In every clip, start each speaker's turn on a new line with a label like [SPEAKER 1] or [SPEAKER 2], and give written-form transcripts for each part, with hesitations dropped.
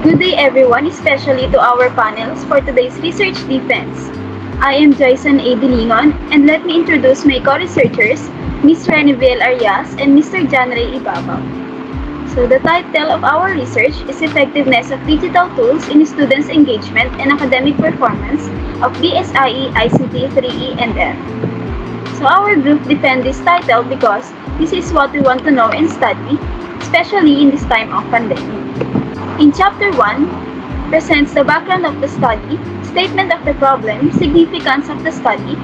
[SPEAKER 1] Good day everyone, especially to our panels for today's research defense. I am Joyson A. Dilingon and let me introduce my co-researchers, Ms. Reneville Arias and Mr. John Ray Ibabaw. So the title of our research is Effectiveness of Digital Tools in Students' Engagement and Academic Performance of BSIE ICT 3E and F. So our group defend this title because this is what we want to know and study, especially in this time of pandemic. In Chapter 1, presents the background of the study, statement of the problem, significance of the study,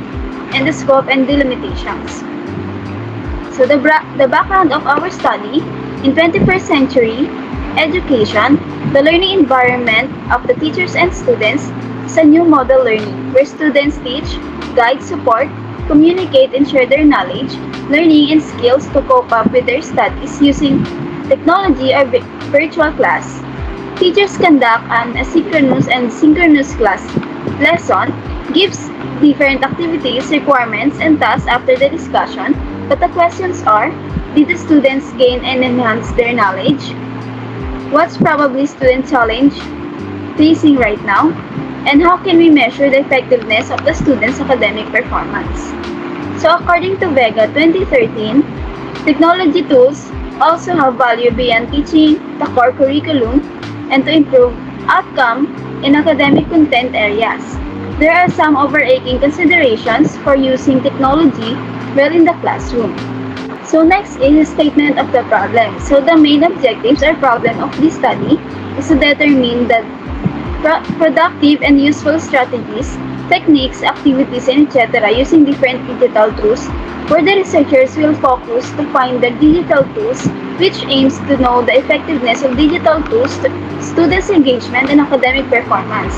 [SPEAKER 1] and the scope and delimitations. So the background of our study, in 21st century education, the learning environment of the teachers and students is a new model learning where students teach, guide, support, communicate, and share their knowledge, learning, and skills to cope up with their studies using technology or virtual class. Teachers conduct an asynchronous and synchronous class lesson, gives different activities, requirements, and tasks after the discussion, but the questions are, did the students gain and enhance their knowledge? What's probably student challenge facing right now? And how can we measure the effectiveness of the students' academic performance? So according to Vega 2013, technology tools also have value beyond teaching the core curriculum and to improve outcome in academic content areas. There are some overarching considerations for using technology well in the classroom. So next is a statement of the problem. So the main objectives or problem of this study is to determine the productive and useful strategies, techniques, activities, and etc. using different digital tools, where the researchers will focus to find the digital tools which aims to know the effectiveness of digital tools to students' engagement and academic performance.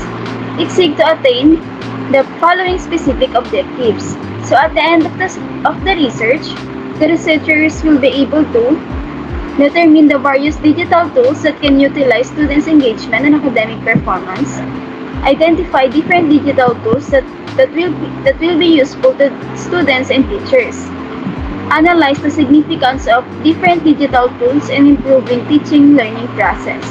[SPEAKER 1] It seeks to attain the following specific objectives. So at the end of the research, the researchers will be able to determine the various digital tools that can utilize students' engagement and academic performance, identify different digital tools that will be useful to students and teachers, analyze the significance of different digital tools in improving teaching learning process.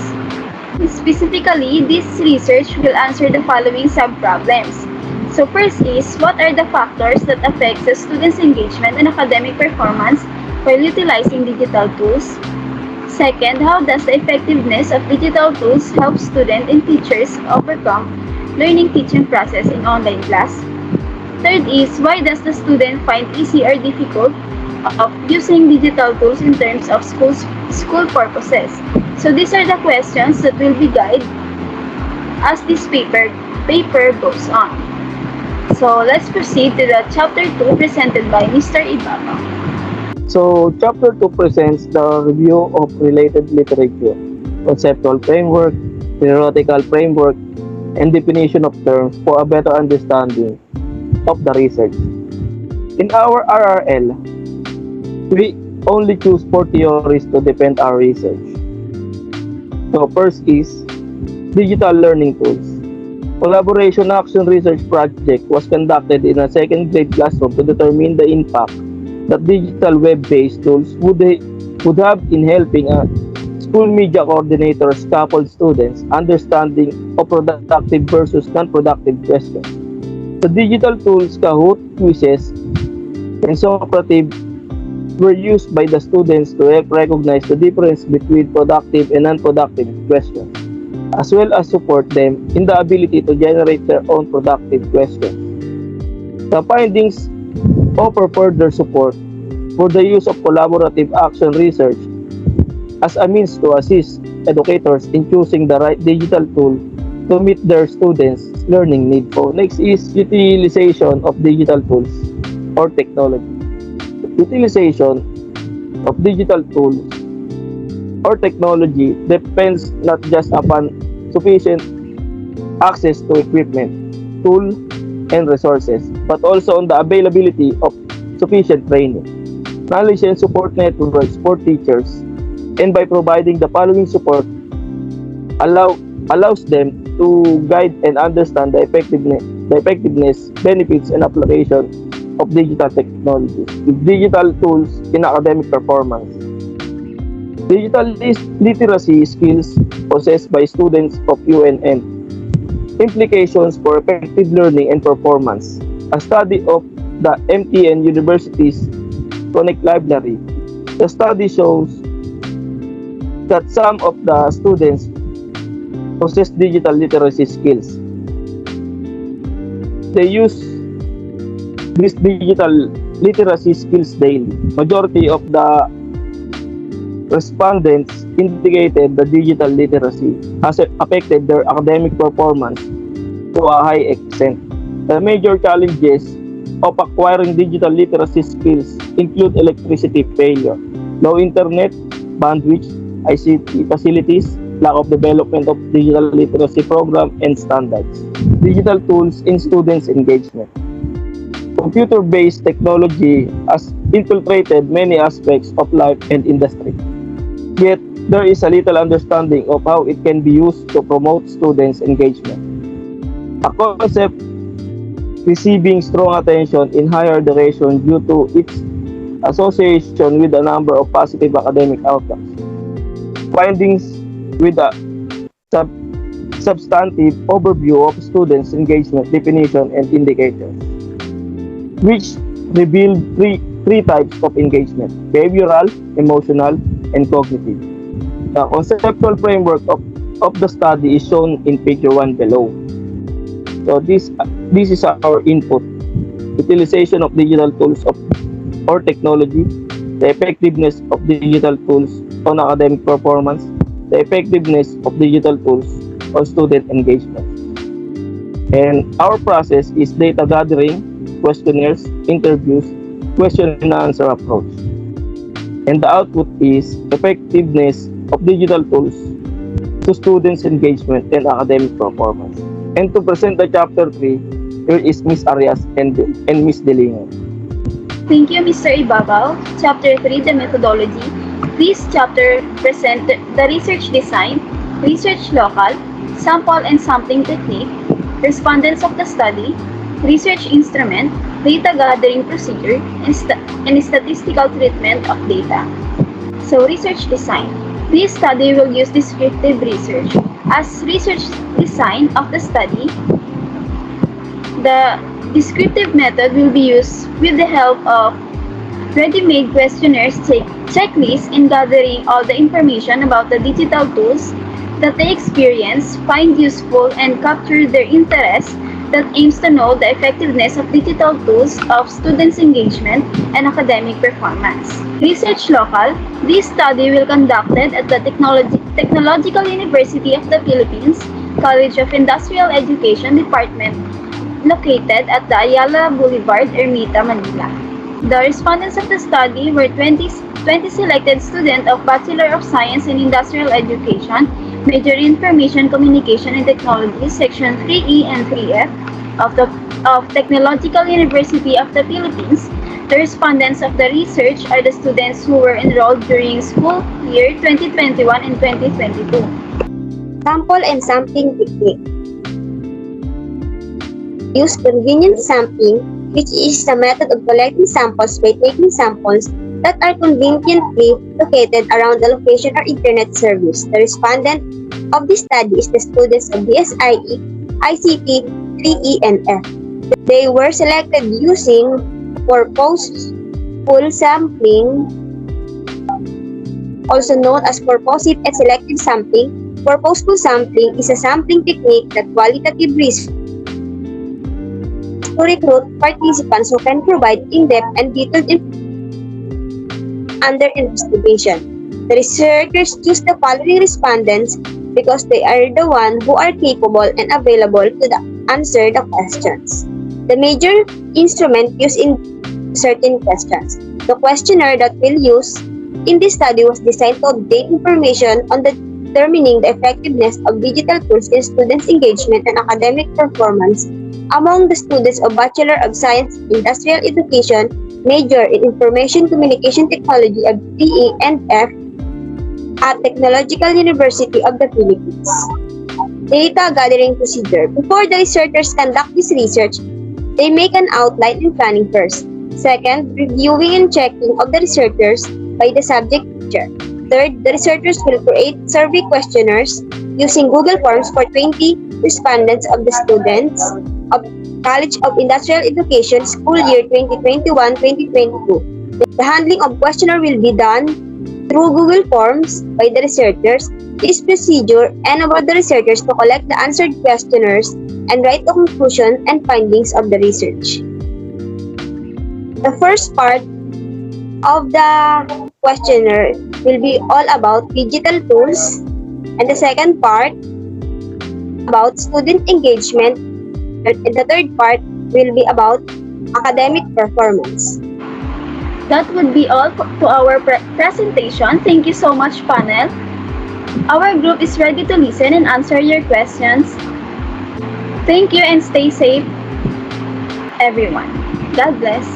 [SPEAKER 1] Specifically, this research will answer the following sub-problems. So first is, what are the factors that affect the students' engagement and academic performance while utilizing digital tools? Second, how does the effectiveness of digital tools help students and teachers overcome learning teaching process in online class? Third is, why does the student find easy or difficult of using digital tools in terms of school purposes? So these are the questions that will be guided as this paper goes on. So let's proceed to the chapter 2 presented by Mr. Ibabaw.
[SPEAKER 2] So, Chapter 2 presents the review of related literature, conceptual framework, theoretical framework, and definition of terms for a better understanding of the research. In our RRL, we only choose 4 theories to defend our research. So, first is digital learning tools. Collaboration action research project was conducted in a second grade classroom to determine the impact that digital web-based tools would have in helping school media coordinators couple students understanding of productive versus non-productive questions. The digital tools Kahoot, quizzes, and Socrative were used by the students to help recognize the difference between productive and non-productive questions, as well as support them in the ability to generate their own productive questions. The findings offer further support for the use of collaborative action research as a means to assist educators in choosing the right digital tool to meet their students' learning needs. So next is utilization of digital tools or technology. Utilization of digital tools or technology depends not just upon sufficient access to equipment, tool, and resources, but also on the availability of sufficient training, knowledge and support networks for teachers, and by providing the following support allows them to guide and understand the effectiveness, benefits, and application of digital technologies with digital tools in academic performance. Digital literacy skills possessed by students of UNN. Implications for effective learning and performance. A study of the MTN University's Connect Library. The study shows that some of the students possess digital literacy skills. They use these digital literacy skills daily. Majority of the respondents indicated that digital literacy has affected their academic performance to a high extent. The major challenges of acquiring digital literacy skills include electricity failure, low internet bandwidth, ICT facilities, lack of development of digital literacy program and standards, digital tools in students' engagement. Computer-based technology has infiltrated many aspects of life and industry. Yet, there is a little understanding of how it can be used to promote students' engagement. A concept receiving strong attention in higher education due to its association with a number of positive academic outcomes. Findings with a substantive overview of students' engagement definition and indicators, which revealed three types of engagement: behavioral, emotional, and cognitive. The conceptual framework of the study is shown in figure 1 below. So this is our input. Utilization of digital tools or technology, the effectiveness of digital tools on academic performance, the effectiveness of digital tools on student engagement. And our process is data gathering, questionnaires, interviews, question and answer approach. And the output is effectiveness of digital tools to students' engagement and academic performance. And to present the chapter 3, here is Ms. Arias and Ms. Delingon.
[SPEAKER 1] Thank you, Mr. Ibabaw. Chapter 3, the methodology. This chapter presents the research design, research local, sample and sampling technique, respondents of the study, research instrument, data gathering procedure, and statistical treatment of data. So, research design. This study will use descriptive research. As research design of the study, the descriptive method will be used with the help of ready-made questionnaires, checklists in gathering all the information about the digital tools that they experience, find useful, and capture their interest that aims to know the effectiveness of digital tools of students' engagement and academic performance. Research local. This study will be conducted at the Technological University of the Philippines, College of Industrial Education Department, located at the Ayala Boulevard, Ermita, Manila. The respondents of the study were 20 selected students of Bachelor of Science in Industrial Education, Major in Information Communication and Technology, Section 3E and 3F of Technological University of the Philippines. The respondents of the research are the students who were enrolled during school year 2021 and 2022.
[SPEAKER 3] Sample and sampling technique. Use convenient sampling, which is the method of collecting samples by taking samples that are conveniently located around the location or internet service. The respondent of this study is the students of DSIE, ICT, 3E, and F. They were selected using purposeful sampling, also known as purposive and selective sampling. Purposeful sampling is a sampling technique that qualitative research to recruit participants who can provide in-depth and detailed information under investigation. The researchers choose the following respondents because they are the ones who are capable and available to answer the questions. The major instrument used in certain questions. The questionnaire that we'll use in this study was designed to obtain information on determining the effectiveness of digital tools in students' engagement and academic performance among the students of Bachelor of Science in Industrial Education, major in Information Communication Technology of PE and F at Technological University of the Philippines. Data gathering procedure. Before the researchers conduct this research, they make an outline and planning first. Second, reviewing and checking of the researchers by the subject teacher. Third, the researchers will create survey questionnaires using Google Forms for 20 respondents of the students of College of Industrial Education School Year 2021-2022. The handling of questionnaire will be done through Google Forms by the researchers. This procedure enables the researchers to collect the answered questionnaires and write the conclusion and findings of the research. The first part of the questionnaire will be all about digital tools, and the second part about student engagement, and the third part will be about academic performance.
[SPEAKER 1] That would be all to our presentation. Thank you so much, panel. Our group is ready to listen and answer your questions. Thank you and stay safe, everyone. God bless.